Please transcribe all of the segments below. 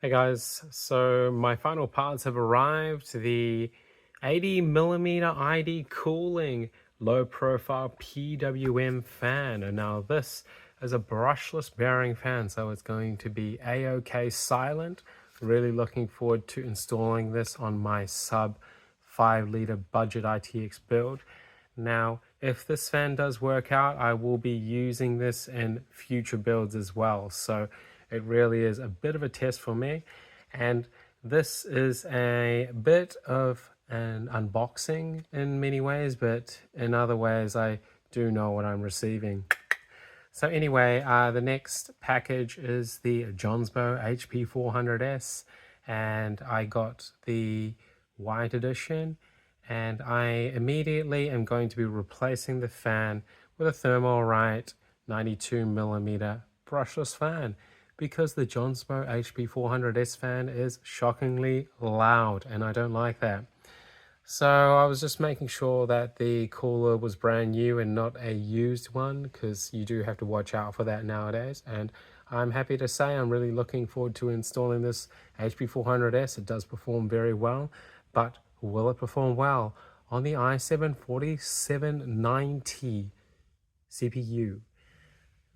Hey guys, so my final parts have arrived. The 80mm ID cooling low profile PWM fan. And now this is a brushless bearing fan, so it's going to be A-OK silent. Really looking forward to installing this on my sub 5 liter budget ITX build. Now, if this fan does work out, I will be using this in future builds as well. So it really is a bit of a test for me. And this is a bit of an unboxing in many ways, but in other ways, I do know what I'm receiving. So anyway, the next package is the Jonsbo HP400S, and I got the white edition, and I immediately am going to be replacing the fan with a Thermalright 92mm brushless fan because the Jonsbo HP400S fan is shockingly loud, and I don't like that. So I was just making sure that the cooler was brand new and not a used one, because you do have to watch out for that nowadays. And I'm happy to say I'm really looking forward to installing this HP400S. It does perform very well, but will it perform well on the i7-4790 CPU?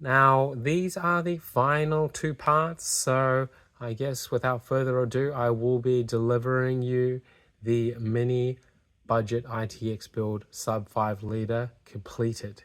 Now, these are the final two parts, so I guess without further ado, I will be delivering you the mini budget ITX build sub 5 liter completed.